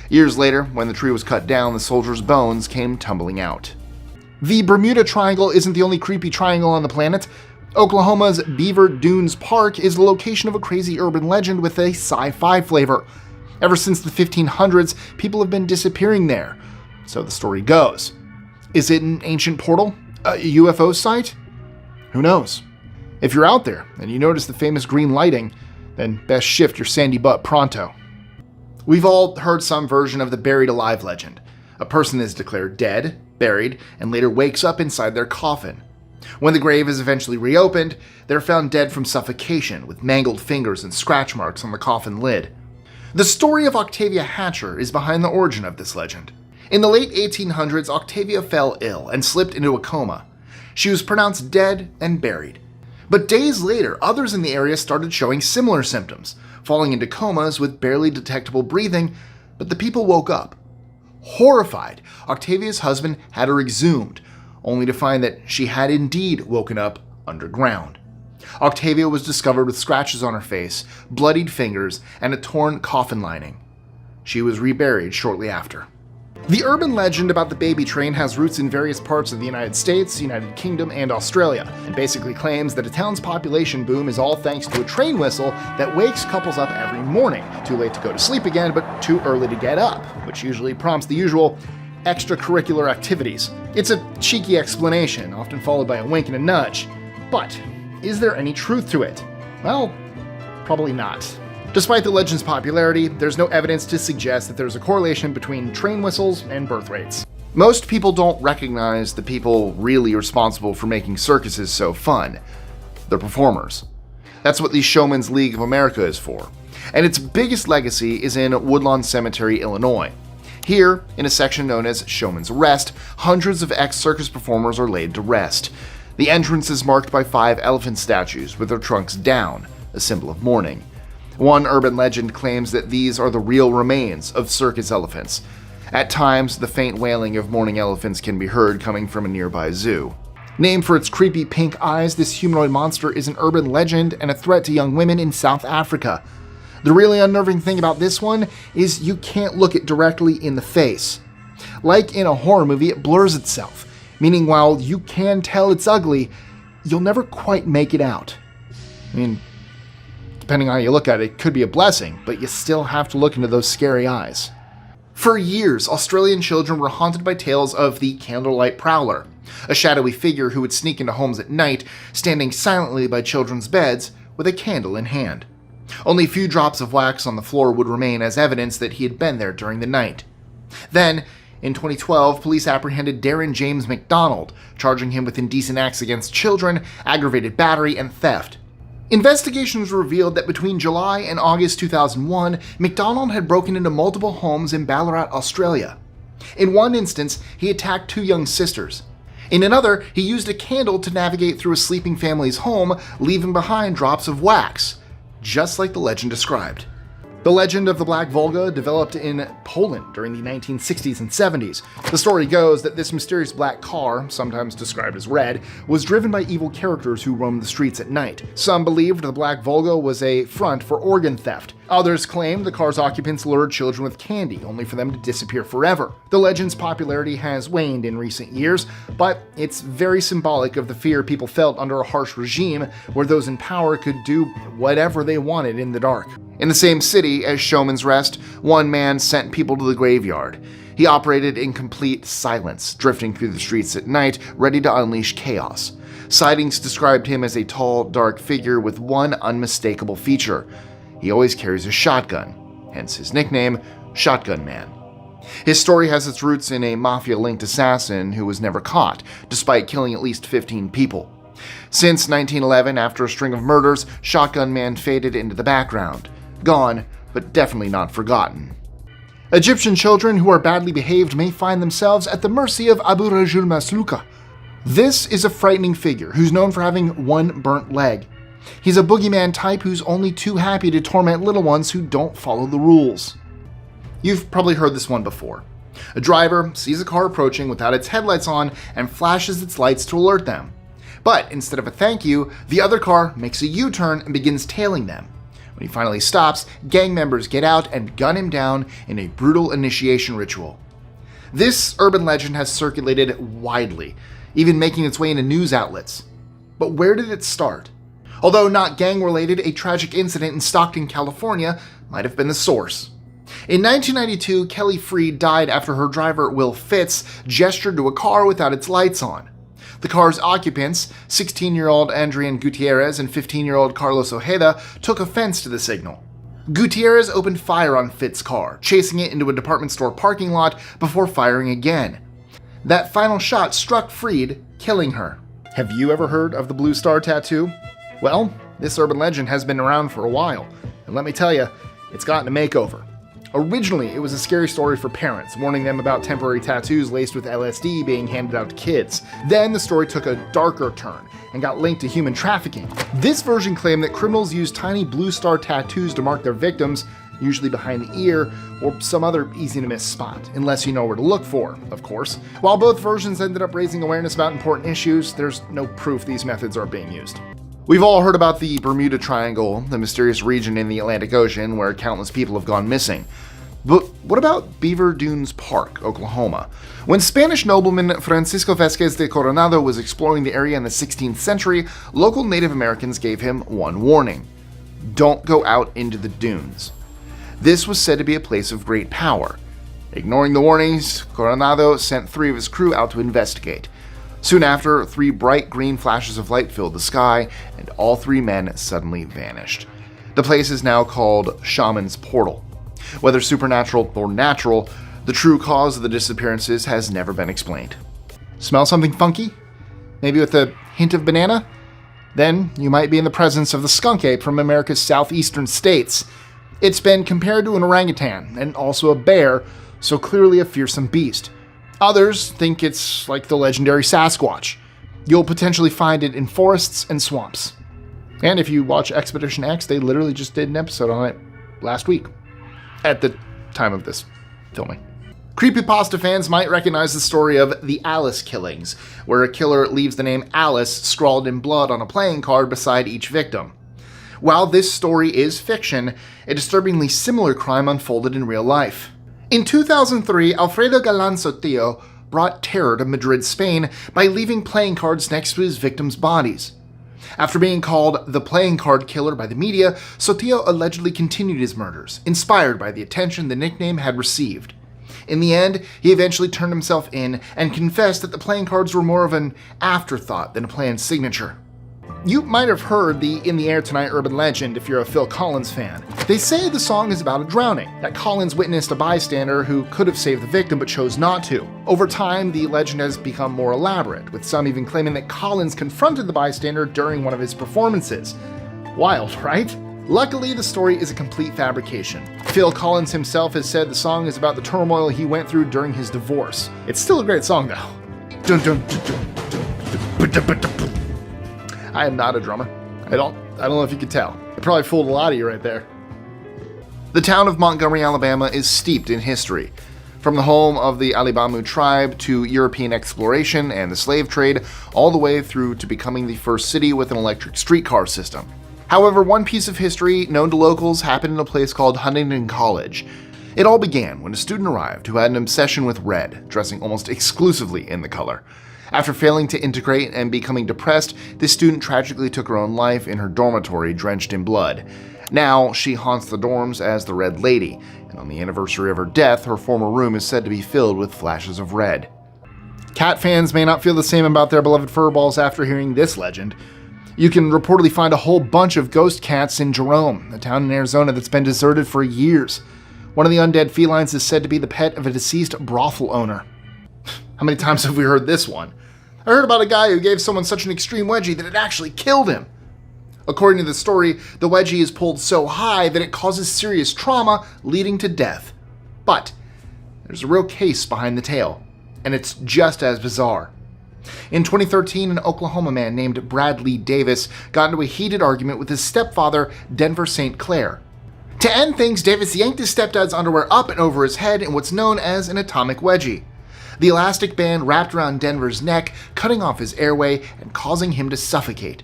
Speaker 1: Years later, when the tree was cut down, the soldier's bones came tumbling out. The Bermuda Triangle isn't the only creepy triangle on the planet. Oklahoma's Beaver Dunes Park is the location of a crazy urban legend with a sci-fi flavor. Ever since the 1500s, people have been disappearing there. So the story goes. Is it an ancient portal? A UFO site? Who knows? If you're out there and you notice the famous green lighting, then best shift your sandy butt pronto. We've all heard some version of the buried alive legend. A person is declared dead, buried, and later wakes up inside their coffin. When the grave is eventually reopened, they're found dead from suffocation, with mangled fingers and scratch marks on the coffin lid. The story of Octavia Hatcher is behind the origin of this legend. In the late 1800s, Octavia fell ill and slipped into a coma. She was pronounced dead and buried. But days later, others in the area started showing similar symptoms, falling into comas with barely detectable breathing, but the people woke up. Horrified, Octavia's husband had her exhumed, only to find that she had indeed woken up underground. Octavia was discovered with scratches on her face, bloodied fingers, and a torn coffin lining. She was reburied shortly after. The urban legend about the baby train has roots in various parts of the United States, United Kingdom, and Australia, and basically claims that a town's population boom is all thanks to a train whistle that wakes couples up every morning, too late to go to sleep again, but too early to get up, which usually prompts the usual extracurricular activities. It's a cheeky explanation, often followed by a wink and a nudge. But is there any truth to it? Well, probably not. Despite the legend's popularity, there's no evidence to suggest that there's a correlation between train whistles and birth rates. Most people don't recognize the people really responsible for making circuses so fun: the performers. That's what the Showman's League of America is for. And its biggest legacy is in Woodlawn Cemetery, Illinois. Here, in a section known as Showman's Rest, hundreds of ex-circus performers are laid to rest. The entrance is marked by 5 elephant statues with their trunks down, a symbol of mourning. One urban legend claims that these are the real remains of circus elephants. At times, the faint wailing of mourning elephants can be heard coming from a nearby zoo. Named for its creepy pink eyes, this humanoid monster is an urban legend and a threat to young women in South Africa. The really unnerving thing about this one is you can't look it directly in the face. Like in a horror movie, it blurs itself, meaning while you can tell it's ugly, you'll never quite make it out. I mean, depending on how you look at it, it could be a blessing, but you still have to look into those scary eyes. For years, Australian children were haunted by tales of the Candlelight Prowler, a shadowy figure who would sneak into homes at night, standing silently by children's beds with a candle in hand. Only a few drops of wax on the floor would remain as evidence that he had been there during the night. Then, in 2012, police apprehended Darren James McDonald, charging him with indecent acts against children, aggravated battery, and theft. Investigations revealed that between July and August 2001, McDonald had broken into multiple homes in Ballarat, Australia. In one instance, he attacked 2 young sisters. In another, he used a candle to navigate through a sleeping family's home, leaving behind drops of wax, just like the legend described. The legend of the Black Volga developed in Poland during the 1960s and 70s. The story goes that this mysterious black car, sometimes described as red, was driven by evil characters who roamed the streets at night. Some believed the Black Volga was a front for organ theft. Others claimed the car's occupants lured children with candy, only for them to disappear forever. The legend's popularity has waned in recent years, but it's very symbolic of the fear people felt under a harsh regime where those in power could do whatever they wanted in the dark. In the same city as Showman's Rest, one man sent people to the graveyard. He operated in complete silence, drifting through the streets at night, ready to unleash chaos. Sightings described him as a tall, dark figure with one unmistakable feature: he always carries a shotgun, hence his nickname, Shotgun Man. His story has its roots in a mafia-linked assassin who was never caught, despite killing at least 15 people. Since 1911, after a string of murders, Shotgun Man faded into the background. Gone, but definitely not forgotten. Egyptian children who are badly behaved may find themselves at the mercy of Abu Rajul Masluka. This is a frightening figure who's known for having one burnt leg. He's a boogeyman type who's only too happy to torment little ones who don't follow the rules. You've probably heard this one before. A driver sees a car approaching without its headlights on and flashes its lights to alert them. But instead of a thank you, the other car makes a U-turn and begins tailing them. When he finally stops, gang members get out and gun him down in a brutal initiation ritual. This urban legend has circulated widely, even making its way into news outlets. But where did it start? Although not gang-related, a tragic incident in Stockton, California might have been the source. In 1992, Kelly Freed died after her driver, Will Fitz, gestured to a car without its lights on. The car's occupants, 16-year-old Adrian Gutierrez and 15-year-old Carlos Ojeda, took offense to the signal. Gutierrez opened fire on Fitz's car, chasing it into a department store parking lot before firing again. That final shot struck Freed, killing her. Have you ever heard of the Blue Star Tattoo? Well, this urban legend has been around for a while, and let me tell you, it's gotten a makeover. Originally, it was a scary story for parents, warning them about temporary tattoos laced with LSD being handed out to kids. Then the story took a darker turn and got linked to human trafficking. This version claimed that criminals use tiny blue star tattoos to mark their victims, usually behind the ear or some other easy-to-miss spot, unless you know where to look for, of course. While both versions ended up raising awareness about important issues, there's no proof these methods are being used. We've all heard about the Bermuda Triangle, the mysterious region in the Atlantic Ocean where countless people have gone missing. But what about Beaver Dunes Park, Oklahoma? When Spanish nobleman Francisco Vázquez de Coronado was exploring the area in the 16th century, local Native Americans gave him one warning: don't go out into the dunes. This was said to be a place of great power. Ignoring the warnings, Coronado sent 3 of his crew out to investigate. Soon after, 3 bright green flashes of light filled the sky, and all 3 men suddenly vanished. The place is now called Shaman's Portal. Whether supernatural or natural, the true cause of the disappearances has never been explained. Smell something funky? Maybe with a hint of banana? Then you might be in the presence of the skunk ape from America's southeastern states. It's been compared to an orangutan and also a bear, so clearly a fearsome beast. Others think it's like the legendary Sasquatch. You'll potentially find it in forests and swamps. And if you watch Expedition X, they literally just did an episode on it last week, at the time of this filming. Creepypasta fans might recognize the story of the Alice killings, where a killer leaves the name Alice scrawled in blood on a playing card beside each victim. While this story is fiction, a disturbingly similar crime unfolded in real life. In 2003, Alfredo Galán Sotillo brought terror to Madrid, Spain by leaving playing cards next to his victims' bodies. After being called the playing card killer by the media, Sotillo allegedly continued his murders, inspired by the attention the nickname had received. In the end, he eventually turned himself in and confessed that the playing cards were more of an afterthought than a planned signature. You might have heard the In the Air Tonight urban legend if you're a Phil Collins fan. They say the song is about a drowning, that Collins witnessed a bystander who could have saved the victim but chose not to. Over time, the legend has become more elaborate, with some even claiming that Collins confronted the bystander during one of his performances. Wild, right? Luckily, the story is a complete fabrication. Phil Collins himself has said the song is about the turmoil he went through during his divorce. It's still a great song, though. Dun, dun, dun, dun, dun, dun, dun, dun, dun. I am not a drummer. I don't know if you could tell. I probably fooled a lot of you right there. The town of Montgomery, Alabama is steeped in history. From the home of the Alibamu tribe to European exploration and the slave trade, all the way through to becoming the first city with an electric streetcar system. However, one piece of history known to locals happened in a place called Huntingdon College. It all began when a student arrived who had an obsession with red, dressing almost exclusively in the color. After failing to integrate and becoming depressed, this student tragically took her own life in her dormitory drenched in blood. Now, she haunts the dorms as the Red Lady, and on the anniversary of her death, her former room is said to be filled with flashes of red. Cat fans may not feel the same about their beloved furballs after hearing this legend. You can reportedly find a whole bunch of ghost cats in Jerome, a town in Arizona that's been deserted for years. One of the undead felines is said to be the pet of a deceased brothel owner. How many times have we heard this one? I heard about a guy who gave someone such an extreme wedgie that it actually killed him. According to the story, the wedgie is pulled so high that it causes serious trauma, leading to death. But there's a real case behind the tale, and it's just as bizarre. In 2013, an Oklahoma man named Bradley Davis got into a heated argument with his stepfather, Denver St. Clair. To end things, Davis yanked his stepdad's underwear up and over his head in what's known as an atomic wedgie. The elastic band wrapped around Denver's neck, cutting off his airway and causing him to suffocate.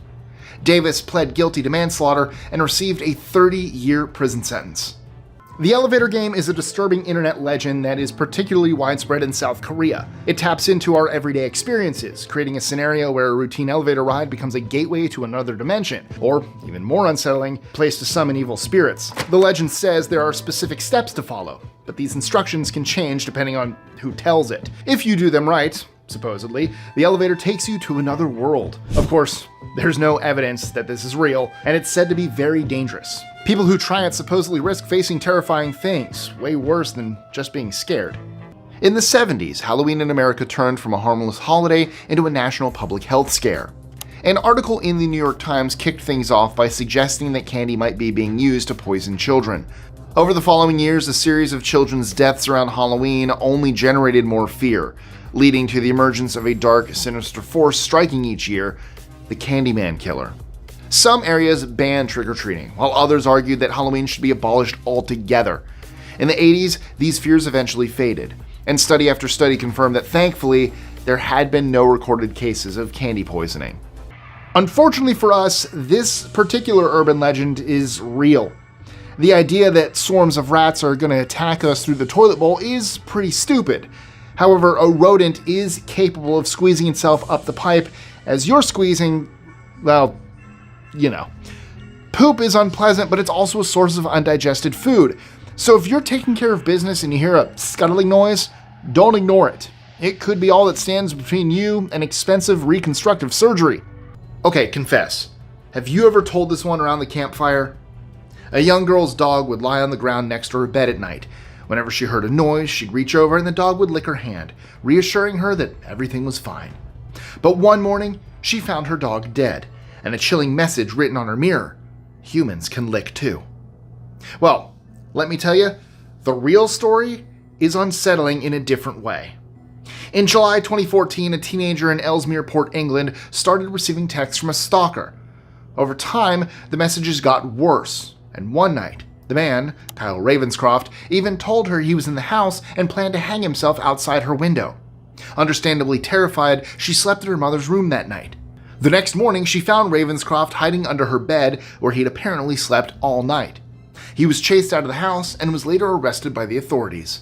Speaker 1: Davis pled guilty to manslaughter and received a 30-year prison sentence. The elevator game is a disturbing internet legend that is particularly widespread in South Korea. It taps into our everyday experiences, creating a scenario where a routine elevator ride becomes a gateway to another dimension, or, even more unsettling, place to summon evil spirits. The legend says there are specific steps to follow, but these instructions can change depending on who tells it. If you do them right, supposedly, the elevator takes you to another world. Of course, there's no evidence that this is real, and it's said to be very dangerous. People who try it supposedly risk facing terrifying things, way worse than just being scared. In the 70s, Halloween in America turned from a harmless holiday into a national public health scare. An article in the New York Times kicked things off by suggesting that candy might be being used to poison children. Over the following years, a series of children's deaths around Halloween only generated more fear, leading to the emergence of a dark, sinister force striking each year, the Candyman Killer. Some areas banned trick-or-treating, while others argued that Halloween should be abolished altogether. In the 80s, these fears eventually faded, and study after study confirmed that thankfully, there had been no recorded cases of candy poisoning. Unfortunately for us, this particular urban legend is real. The idea that swarms of rats are going to attack us through the toilet bowl is pretty stupid. However, a rodent is capable of squeezing itself up the pipe as you're squeezing, well, you know. Poop is unpleasant, but it's also a source of undigested food. So if you're taking care of business and you hear a scuttling noise, don't ignore it. It could be all that stands between you and expensive reconstructive surgery. Okay, confess. Have you ever told this one around the campfire? A young girl's dog would lie on the ground next to her bed at night. Whenever she heard a noise, she'd reach over and the dog would lick her hand, reassuring her that everything was fine. But one morning, she found her dog dead, and a chilling message written on her mirror: humans can lick too. Well, let me tell you, the real story is unsettling in a different way. In July 2014, a teenager in Ellesmere Port, England, started receiving texts from a stalker. Over time, the messages got worse, and one night, the man, Kyle Ravenscroft, even told her he was in the house and planned to hang himself outside her window. Understandably terrified, she slept in her mother's room that night. The next morning, she found Ravenscroft hiding under her bed, where he'd apparently slept all night. He was chased out of the house and was later arrested by the authorities.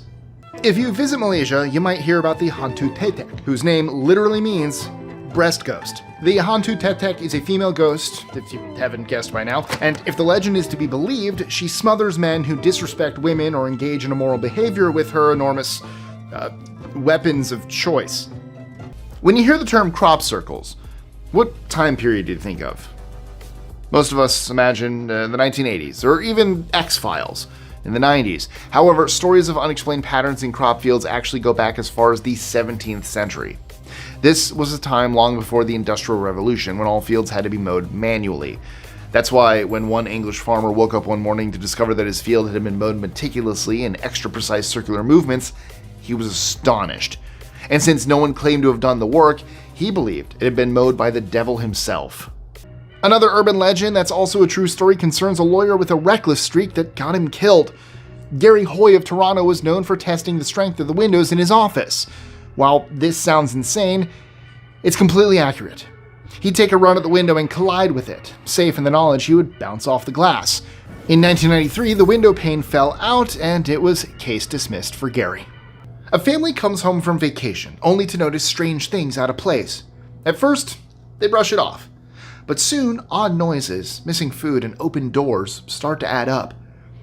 Speaker 1: If you visit Malaysia, you might hear about the Hantu Tetek, whose name literally means breast ghost. The Hantu Tetek is a female ghost, if you haven't guessed by now, and if the legend is to be believed, she smothers men who disrespect women or engage in immoral behavior with her enormous weapons of choice. When you hear the term crop circles, what time period do you think of? Most of us imagine the 1980s, or even X-Files in the 90s. However, stories of unexplained patterns in crop fields actually go back as far as the 17th century. This was a time long before the Industrial Revolution, when all fields had to be mowed manually. That's why when one English farmer woke up one morning to discover that his field had been mowed meticulously in extra precise circular movements, he was astonished. And since no one claimed to have done the work, he believed it had been mowed by the devil himself. Another urban legend that's also a true story concerns a lawyer with a reckless streak that got him killed. Gary Hoy of Toronto was known for testing the strength of the windows in his office. While this sounds insane, it's completely accurate. He'd take a run at the window and collide with it, safe in the knowledge he would bounce off the glass. In 1993, the window pane fell out and it was case dismissed for Gary. A family comes home from vacation, only to notice strange things out of place. At first, they brush it off. But soon, odd noises, missing food, and open doors start to add up.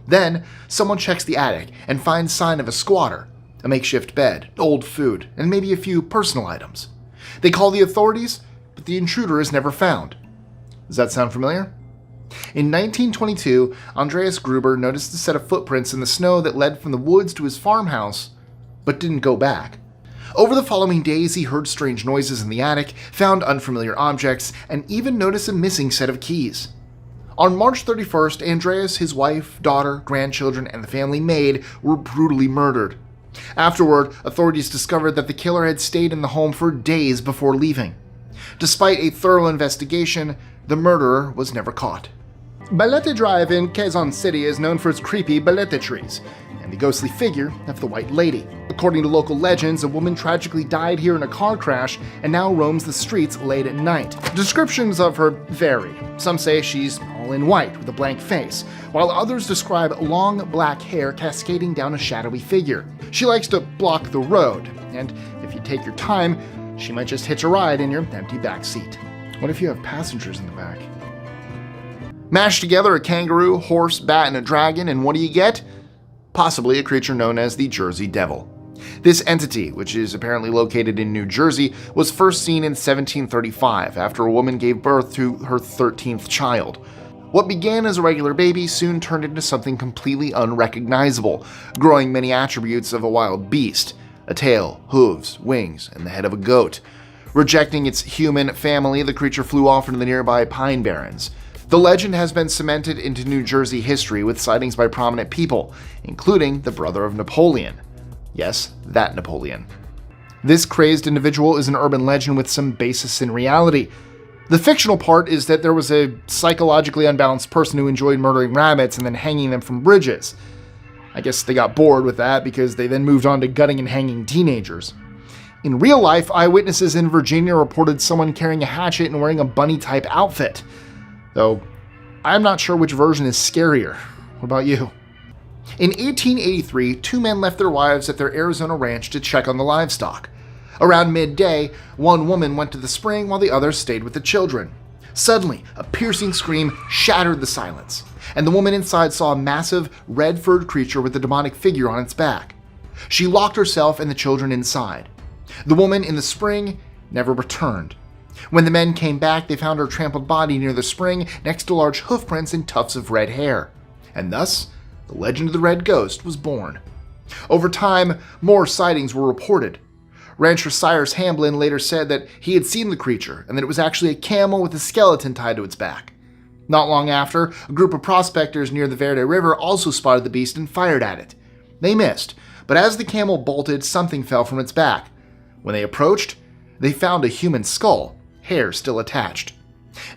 Speaker 1: Then, someone checks the attic and finds sign of a squatter, a makeshift bed, old food, and maybe a few personal items. They call the authorities, but the intruder is never found. Does that sound familiar? In 1922, Andreas Gruber noticed a set of footprints in the snow that led from the woods to his farmhouse, but didn't go back. Over the following days, he heard strange noises in the attic, found unfamiliar objects, and even noticed a missing set of keys. On March 31st, Andreas, his wife, daughter, grandchildren, and the family maid were brutally murdered. Afterward, authorities discovered that the killer had stayed in the home for days before leaving. Despite a thorough investigation, the murderer was never caught. Balete Drive in Quezon City is known for its creepy balete trees and the ghostly figure of the White Lady. According to local legends, a woman tragically died here in a car crash and now roams the streets late at night. Descriptions of her vary. Some say she's all in white with a blank face, while others describe long black hair cascading down a shadowy figure. She likes to block the road, and if you take your time, she might just hitch a ride in your empty back seat. What if you have passengers in the back? Mash together a kangaroo, horse, bat, and a dragon, and what do you get? Possibly a creature known as the Jersey Devil. This entity, which is apparently located in New Jersey, was first seen in 1735 after a woman gave birth to her 13th child. What began as a regular baby soon turned into something completely unrecognizable, growing many attributes of a wild beast: a tail, hooves, wings, and the head of a goat. Rejecting its human family, the creature flew off into the nearby Pine Barrens. The legend has been cemented into New Jersey history with sightings by prominent people, including the brother of Napoleon. Yes, that Napoleon. This crazed individual is an urban legend with some basis in reality. The fictional part is that there was a psychologically unbalanced person who enjoyed murdering rabbits and then hanging them from bridges. I guess they got bored with that because they then moved on to gutting and hanging teenagers. In real life, eyewitnesses in Virginia reported someone carrying a hatchet and wearing a bunny-type outfit. Though, I'm not sure which version is scarier. What about you? In 1883, two men left their wives at their Arizona ranch to check on the livestock. Around midday, one woman went to the spring while the other stayed with the children. Suddenly, a piercing scream shattered the silence, and the woman inside saw a massive, red-furred creature with a demonic figure on its back. She locked herself and the children inside. The woman in the spring never returned. When the men came back, they found her trampled body near the spring next to large hoofprints and tufts of red hair. And thus, the legend of the Red Ghost was born. Over time, more sightings were reported. Rancher Cyrus Hamblin later said that he had seen the creature and that it was actually a camel with a skeleton tied to its back. Not long after, a group of prospectors near the Verde River also spotted the beast and fired at it. They missed, but as the camel bolted, something fell from its back. When they approached, they found a human skull, hair still attached.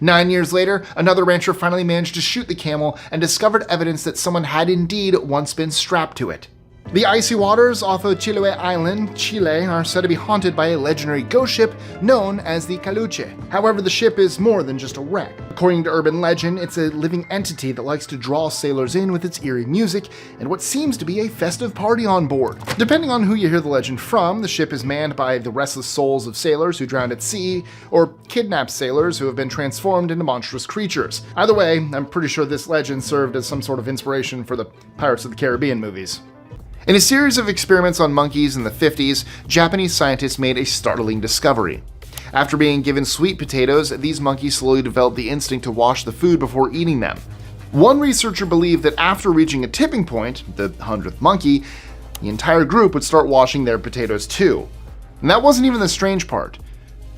Speaker 1: 9 years later, another rancher finally managed to shoot the camel and discovered evidence that someone had indeed once been strapped to it. The icy waters off of Chiloé Island, Chile, are said to be haunted by a legendary ghost ship known as the Caluche. However, the ship is more than just a wreck. According to urban legend, it's a living entity that likes to draw sailors in with its eerie music and what seems to be a festive party on board. Depending on who you hear the legend from, the ship is manned by the restless souls of sailors who drowned at sea, or kidnapped sailors who have been transformed into monstrous creatures. Either way, I'm pretty sure this legend served as some sort of inspiration for the Pirates of the Caribbean movies. In a series of experiments on monkeys in the 50s, Japanese scientists made a startling discovery. After being given sweet potatoes, these monkeys slowly developed the instinct to wash the food before eating them. One researcher believed that after reaching a tipping point, the 100th monkey, the entire group would start washing their potatoes too. And that wasn't even the strange part.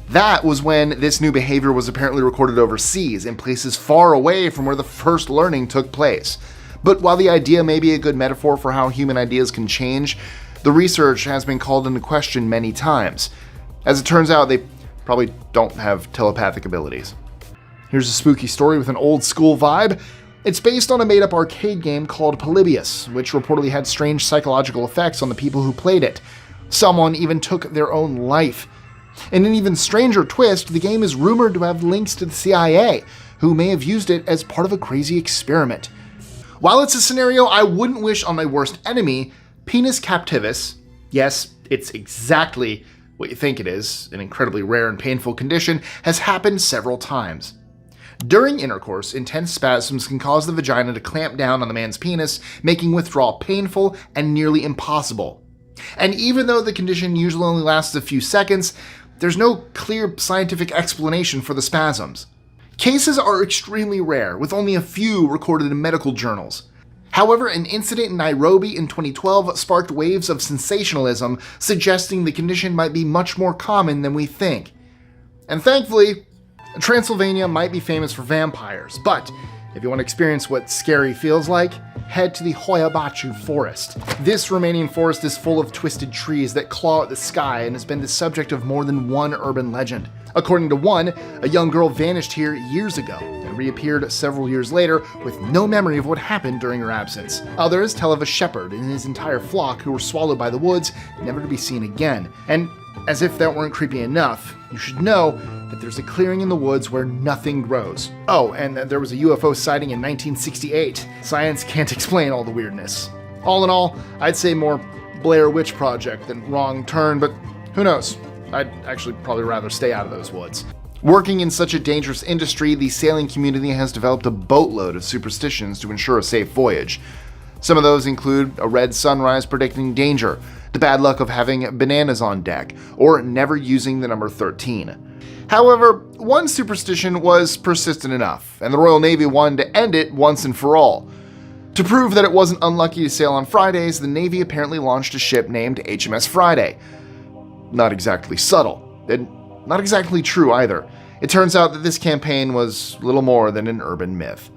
Speaker 1: That was when this new behavior was apparently recorded overseas, in places far away from where the first learning took place. But while the idea may be a good metaphor for how human ideas can change, the research has been called into question many times. As it turns out, they probably don't have telepathic abilities. Here's a spooky story with an old school vibe. It's based on a made-up arcade game called Polybius, which reportedly had strange psychological effects on the people who played it. Someone even took their own life. In an even stranger twist, the game is rumored to have links to the CIA, who may have used it as part of a crazy experiment. While it's a scenario I wouldn't wish on my worst enemy, penis captivus, yes, it's exactly what you think it is, an incredibly rare and painful condition, has happened several times. During intercourse, intense spasms can cause the vagina to clamp down on the man's penis, making withdrawal painful and nearly impossible. And even though the condition usually only lasts a few seconds, there's no clear scientific explanation for the spasms. Cases are extremely rare, with only a few recorded in medical journals. However, an incident in Nairobi in 2012 sparked waves of sensationalism, suggesting the condition might be much more common than we think. And thankfully, Transylvania might be famous for vampires, but if you want to experience what scary feels like, head to the Hoyabachu Forest. This remaining forest is full of twisted trees that claw at the sky and has been the subject of more than one urban legend. According to one, a young girl vanished here years ago and reappeared several years later with no memory of what happened during her absence. Others tell of a shepherd and his entire flock who were swallowed by the woods, never to be seen again. And as if that weren't creepy enough, you should know that there's a clearing in the woods where nothing grows. Oh, and there was a UFO sighting in 1968. Science can't explain all the weirdness. All in all, I'd say more Blair Witch Project than Wrong Turn, but who knows? I'd actually probably rather stay out of those woods. Working in such a dangerous industry, the sailing community has developed a boatload of superstitions to ensure a safe voyage. Some of those include a red sunrise predicting danger, the bad luck of having bananas on deck, or never using the number 13. However, one superstition was persistent enough, and the Royal Navy wanted to end it once and for all. To prove that it wasn't unlucky to sail on Fridays, the Navy apparently launched a ship named HMS Friday. Not exactly subtle, and not exactly true either. It turns out that this campaign was little more than an urban myth.